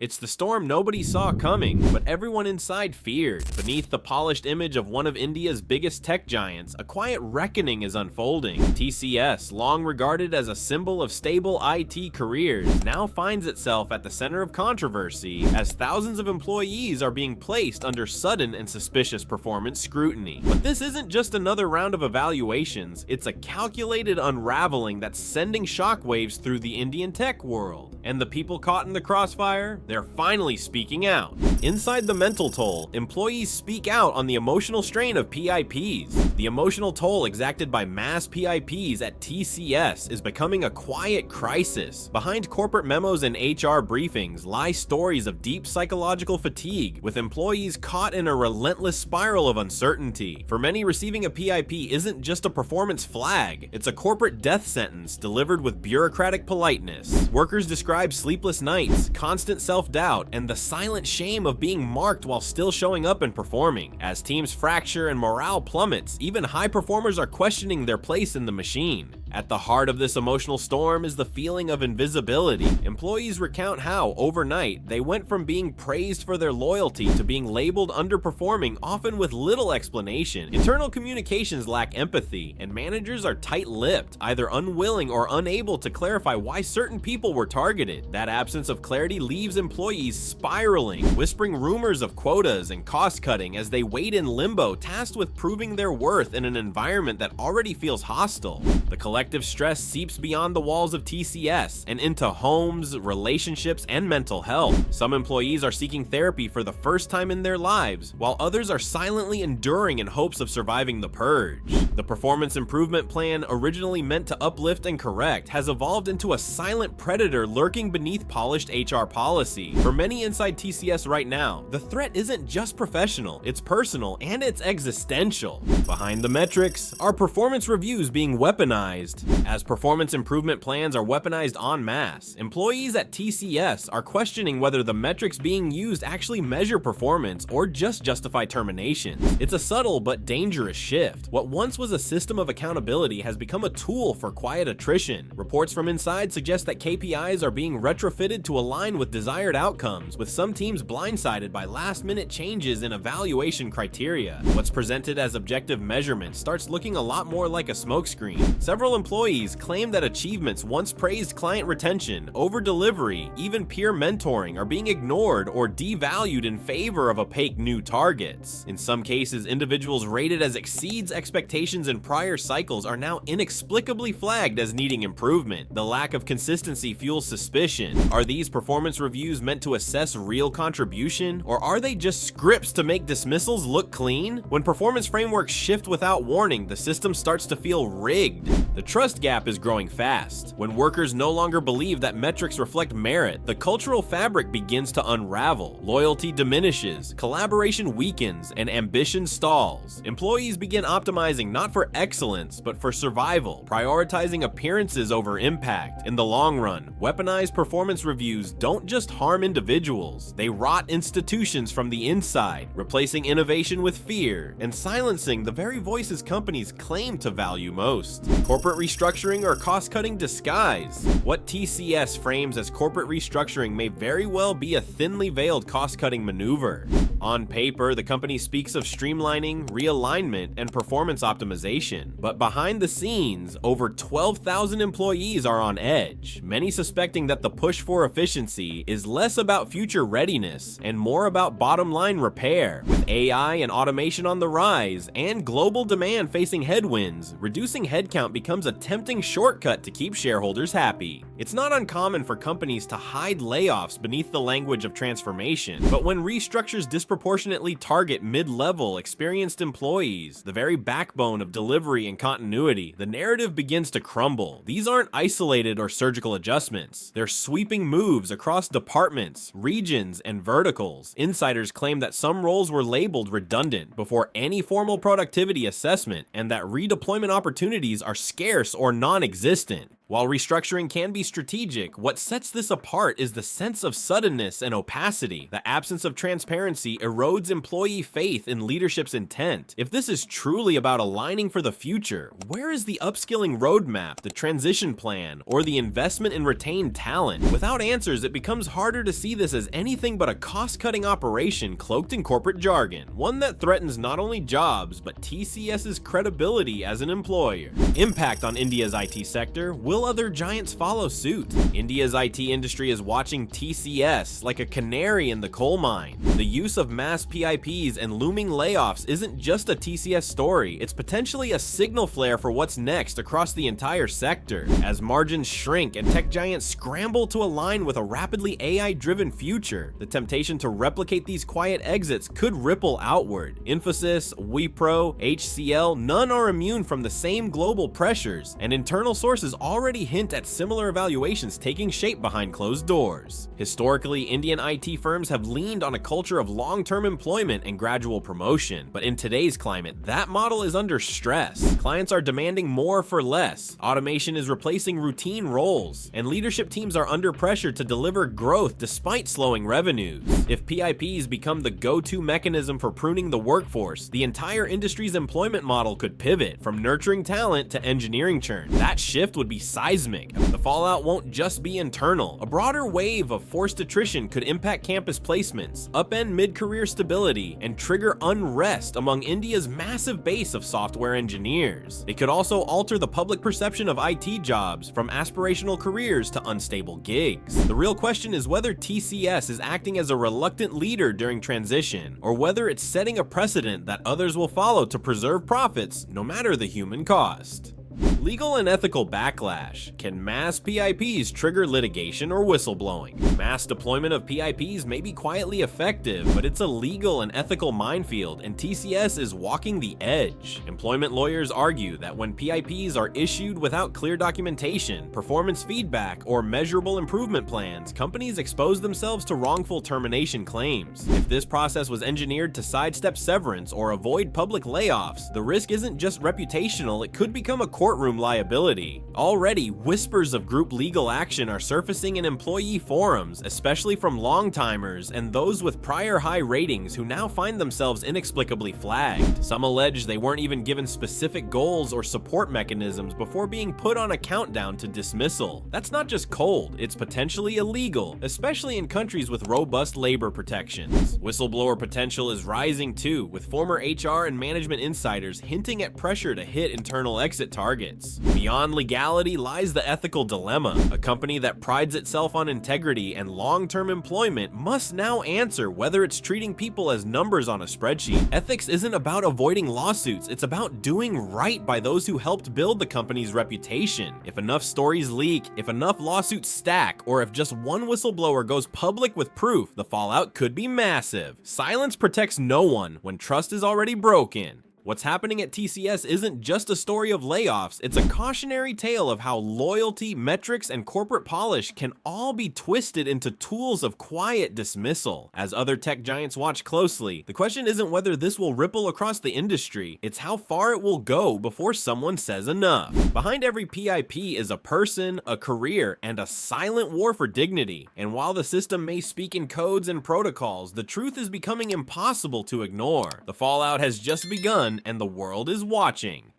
It's the storm nobody saw coming, but everyone inside feared. Beneath the polished image of one of India's biggest tech giants, a quiet reckoning is unfolding. TCS, long regarded as a symbol of stable IT careers, now finds itself at the center of controversy as thousands of employees are being placed under sudden and suspicious performance scrutiny. But this isn't just another round of evaluations, it's a calculated unraveling that's sending shockwaves through the Indian tech world. And the people caught in the crossfire? They're finally speaking out. Inside the mental toll, employees speak out on the emotional strain of PIPs. The emotional toll exacted by mass PIPs at TCS is becoming a quiet crisis. Behind corporate memos and HR briefings lie stories of deep psychological fatigue, with employees caught in a relentless spiral of uncertainty. For many, receiving a PIP isn't just a performance flag, it's a corporate death sentence delivered with bureaucratic politeness. Workers describe sleepless nights, constant self-doubt, and the silent shame of being marked while still showing up and performing. As teams fracture and morale plummets, even high performers are questioning their place in the machine. At the heart of this emotional storm is the feeling of invisibility. Employees recount how, overnight, they went from being praised for their loyalty to being labeled underperforming, often with little explanation. Internal communications lack empathy, and managers are tight-lipped, either unwilling or unable to clarify why certain people were targeted. That absence of clarity leaves employees spiraling, whispering rumors of quotas and cost-cutting as they wait in limbo, tasked with proving their worth in an environment that already feels hostile. The collective stress seeps beyond the walls of TCS and into homes, relationships, and mental health. Some employees are seeking therapy for the first time in their lives, while others are silently enduring in hopes of surviving the purge. The performance improvement plan, originally meant to uplift and correct, has evolved into a silent predator lurking beneath polished HR policy. For many inside TCS right now, the threat isn't just professional, it's personal, and it's existential. Behind the metrics, are performance reviews being weaponized? As performance improvement plans are weaponized en masse, employees at TCS are questioning whether the metrics being used actually measure performance or just justify termination. It's a subtle but dangerous shift. What once was a system of accountability has become a tool for quiet attrition. Reports from inside suggest that KPIs are being retrofitted to align with desired outcomes, with some teams blindsided by last-minute changes in evaluation criteria. What's presented as objective measurement starts looking a lot more like a smokescreen. Several employees claim that achievements once praised, client retention, over-delivery, even peer mentoring, are being ignored or devalued in favor of opaque new targets. In some cases, individuals rated as exceeds expectations in prior cycles are now inexplicably flagged as needing improvement. The lack of consistency fuels suspicion. Are these performance reviews meant to assess real contribution, or are they just scripts to make dismissals look clean? When performance frameworks shift without warning, the system starts to feel rigged. The trust gap is growing fast. When workers no longer believe that metrics reflect merit, the cultural fabric begins to unravel. Loyalty diminishes, collaboration weakens, and ambition stalls. Employees begin optimizing not for excellence, but for survival, prioritizing appearances over impact. In the long run, weaponized performance reviews don't just harm individuals, they rot institutions from the inside, replacing innovation with fear and silencing the very voices companies claim to value most. Corporate restructuring or cost-cutting disguise? What TCS frames as corporate restructuring may very well be a thinly veiled cost-cutting maneuver. On paper, the company speaks of streamlining, realignment, and performance optimization, but behind the scenes, over 12,000 employees are on edge, many suspecting that the push for efficiency is less about future readiness and more about bottom-line repair. With AI and automation on the rise and global demand facing headwinds, reducing headcount becomes a tempting shortcut to keep shareholders happy. It's not uncommon for companies to hide layoffs beneath the language of transformation, but when restructures disproportionately target mid-level, experienced employees, the very backbone of delivery and continuity, the narrative begins to crumble. These aren't isolated or surgical adjustments. They're sweeping moves across departments, regions, and verticals. Insiders claim that some roles were labeled redundant before any formal productivity assessment, and that redeployment opportunities are scarce or non-existent. While restructuring can be strategic, what sets this apart is the sense of suddenness and opacity. The absence of transparency erodes employee faith in leadership's intent. If this is truly about aligning for the future, where is the upskilling roadmap, the transition plan, or the investment in retained talent? Without answers, it becomes harder to see this as anything but a cost-cutting operation cloaked in corporate jargon, one that threatens not only jobs, but TCS's credibility as an employer. Impact on India's IT sector. Will other giants follow suit? India's IT industry is watching TCS like a canary in the coal mine. The use of mass PIPs and looming layoffs isn't just a TCS story, it's potentially a signal flare for what's next across the entire sector. As margins shrink and tech giants scramble to align with a rapidly AI-driven future, the temptation to replicate these quiet exits could ripple outward. Infosys, Wipro, HCL, none are immune from the same global pressures, and internal sources already hint at similar evaluations taking shape behind closed doors. Historically, Indian IT firms have leaned on a culture of long-term employment and gradual promotion, but in today's climate, that model is under stress. Clients are demanding more for less, automation is replacing routine roles, and leadership teams are under pressure to deliver growth despite slowing revenues. If PIPs become the go-to mechanism for pruning the workforce, the entire industry's employment model could pivot from nurturing talent to engineering churn. That shift would be seismic. The fallout won't just be internal. A broader wave of forced attrition could impact campus placements, upend mid-career stability, and trigger unrest among India's massive base of software engineers. It could also alter the public perception of IT jobs, from aspirational careers to unstable gigs. The real question is whether TCS is acting as a reluctant leader during transition, or whether it's setting a precedent that others will follow to preserve profits, no matter the human cost. Legal and ethical backlash. Can mass PIPs trigger litigation or whistleblowing? Mass deployment of PIPs may be quietly effective, but it's a legal and ethical minefield, and TCS is walking the edge. Employment lawyers argue that when PIPs are issued without clear documentation, performance feedback, or measurable improvement plans, companies expose themselves to wrongful termination claims. If this process was engineered to sidestep severance or avoid public layoffs, the risk isn't just reputational, it could become a courtroom liability. Already, whispers of group legal action are surfacing in employee forums, especially from long-timers and those with prior high ratings who now find themselves inexplicably flagged. Some allege they weren't even given specific goals or support mechanisms before being put on a countdown to dismissal. That's not just cold, it's potentially illegal, especially in countries with robust labor protections. Whistleblower potential is rising too, with former HR and management insiders hinting at pressure to hit internal exit targets. Beyond legality lies the ethical dilemma. A company that prides itself on integrity and long-term employment must now answer whether it's treating people as numbers on a spreadsheet. Ethics isn't about avoiding lawsuits, it's about doing right by those who helped build the company's reputation. If enough stories leak, if enough lawsuits stack, or if just one whistleblower goes public with proof, the fallout could be massive. Silence protects no one when trust is already broken. What's happening at TCS isn't just a story of layoffs, it's a cautionary tale of how loyalty, metrics, and corporate polish can all be twisted into tools of quiet dismissal. As other tech giants watch closely, the question isn't whether this will ripple across the industry, it's how far it will go before someone says enough. Behind every PIP is a person, a career, and a silent war for dignity. And while the system may speak in codes and protocols, the truth is becoming impossible to ignore. The fallout has just begun, and the world is watching.